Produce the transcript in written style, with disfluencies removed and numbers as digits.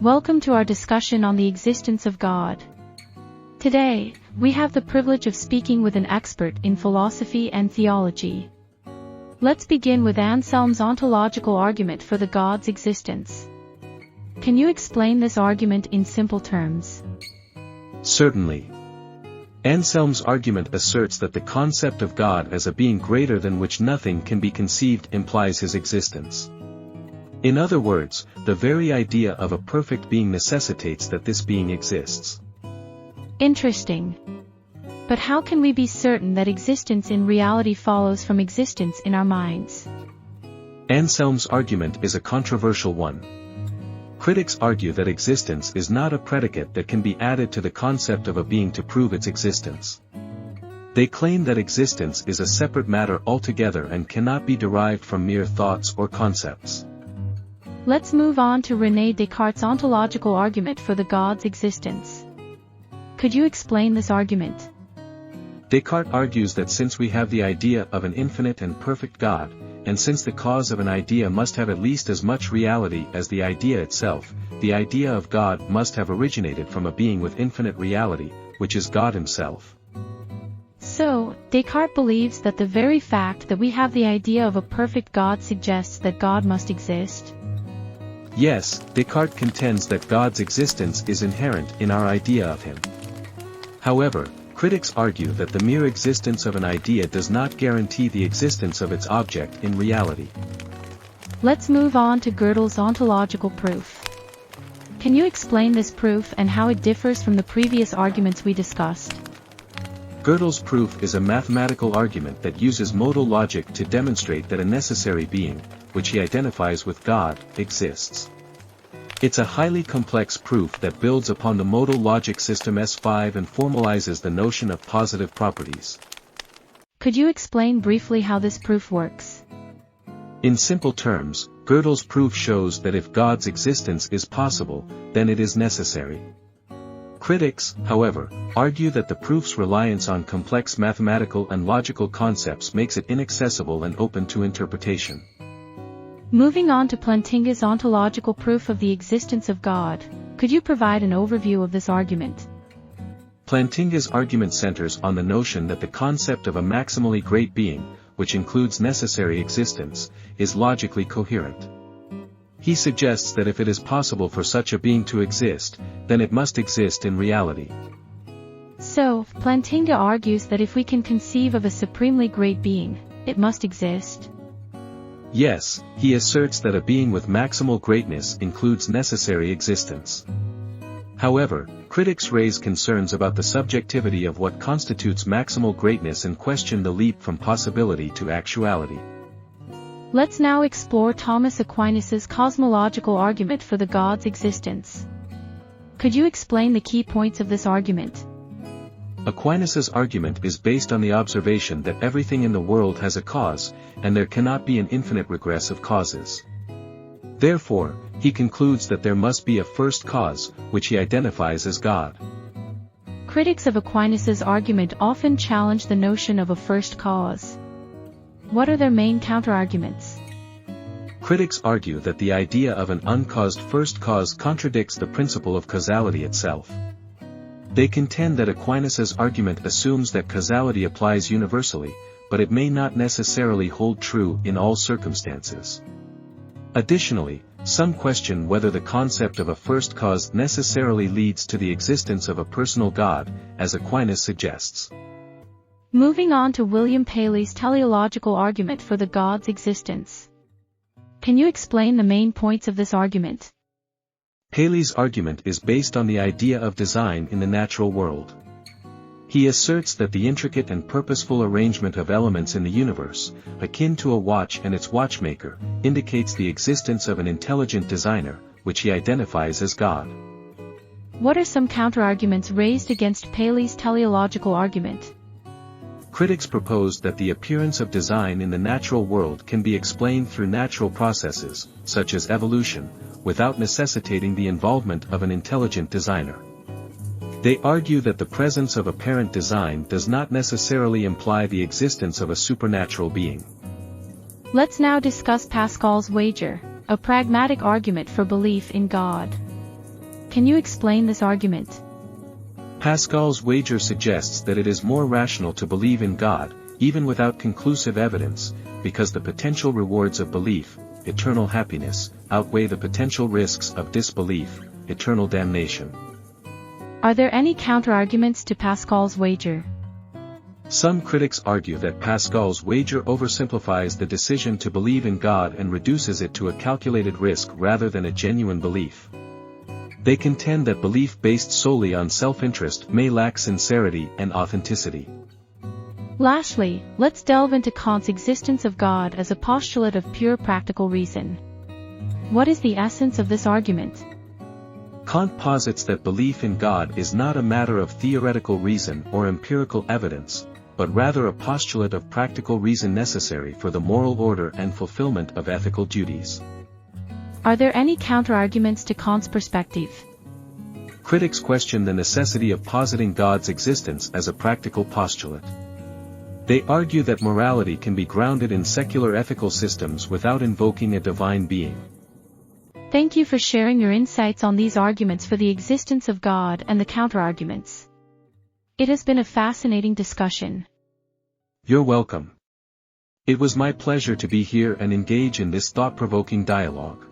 Welcome to our discussion on the existence of God. Today, we have the privilege of speaking with an expert in philosophy and theology. Let's begin with Anselm's ontological argument for the God's existence. Can you explain this argument in simple terms? Certainly. Anselm's argument asserts that the concept of God as a being greater than which nothing can be conceived implies his existence. In other words, the very idea of a perfect being necessitates that this being exists. Interesting. But how can we be certain that existence in reality follows from existence in our minds? Anselm's argument is a controversial one. Critics argue that existence is not a predicate that can be added to the concept of a being to prove its existence. They claim that existence is a separate matter altogether and cannot be derived from mere thoughts or concepts. Let's move on to René Descartes' ontological argument for the God's existence. Could you explain this argument? Descartes argues that since we have the idea of an infinite and perfect God, and since the cause of an idea must have at least as much reality as the idea itself, the idea of God must have originated from a being with infinite reality, which is God himself. So, Descartes believes that the very fact that we have the idea of a perfect God suggests that God must exist? Yes, Descartes contends that God's existence is inherent in our idea of him. However, critics argue that the mere existence of an idea does not guarantee the existence of its object in reality. Let's move on to Gödel's ontological proof. Can you explain this proof and how it differs from the previous arguments we discussed? Gödel's proof is a mathematical argument that uses modal logic to demonstrate that a necessary being, which he identifies with God, exists. It's a highly complex proof that builds upon the modal logic system S5 and formalizes the notion of positive properties. Could you explain briefly how this proof works? In simple terms, Gödel's proof shows that if God's existence is possible, then it is necessary. Critics, however, argue that the proof's reliance on complex mathematical and logical concepts makes it inaccessible and open to interpretation. Moving on to Plantinga's ontological proof of the existence of God, could you provide an overview of this argument? Plantinga's argument centers on the notion that the concept of a maximally great being, which includes necessary existence, is logically coherent. He suggests that if it is possible for such a being to exist, then it must exist in reality. So, Plantinga argues that if we can conceive of a supremely great being, it must exist? Yes, he asserts that a being with maximal greatness includes necessary existence. However, critics raise concerns about the subjectivity of what constitutes maximal greatness and question the leap from possibility to actuality. Let's now explore Thomas Aquinas' cosmological argument for the God's existence. Could you explain the key points of this argument? Aquinas' argument is based on the observation that everything in the world has a cause, and there cannot be an infinite regress of causes. Therefore, he concludes that there must be a first cause, which he identifies as God. Critics of Aquinas' argument often challenge the notion of a first cause. What are their main counterarguments? Critics argue that the idea of an uncaused first cause contradicts the principle of causality itself. They contend that Aquinas' argument assumes that causality applies universally, but it may not necessarily hold true in all circumstances. Additionally, some question whether the concept of a first cause necessarily leads to the existence of a personal God, as Aquinas suggests. Moving on to William Paley's teleological argument for the God's existence. Can you explain the main points of this argument? Paley's argument is based on the idea of design in the natural world. He asserts that the intricate and purposeful arrangement of elements in the universe, akin to a watch and its watchmaker, indicates the existence of an intelligent designer, which he identifies as God. What are some counterarguments raised against Paley's teleological argument? Critics propose that the appearance of design in the natural world can be explained through natural processes, such as evolution, without necessitating the involvement of an intelligent designer. They argue that the presence of apparent design does not necessarily imply the existence of a supernatural being. Let's now discuss Pascal's wager, a pragmatic argument for belief in God. Can you explain this argument? Pascal's wager suggests that it is more rational to believe in God, even without conclusive evidence, because the potential rewards of belief, eternal happiness, outweigh the potential risks of disbelief, eternal damnation. Are there any counterarguments to Pascal's wager? Some critics argue that Pascal's wager oversimplifies the decision to believe in God and reduces it to a calculated risk rather than a genuine belief. They contend that belief based solely on self-interest may lack sincerity and authenticity. Lastly, let's delve into Kant's existence of God as a postulate of pure practical reason. What is the essence of this argument? Kant posits that belief in God is not a matter of theoretical reason or empirical evidence, but rather a postulate of practical reason necessary for the moral order and fulfillment of ethical duties. Are there any counterarguments to Kant's perspective? Critics question the necessity of positing God's existence as a practical postulate. They argue that morality can be grounded in secular ethical systems without invoking a divine being. Thank you for sharing your insights on these arguments for the existence of God and the counterarguments. It has been a fascinating discussion. You're welcome. It was my pleasure to be here and engage in this thought-provoking dialogue.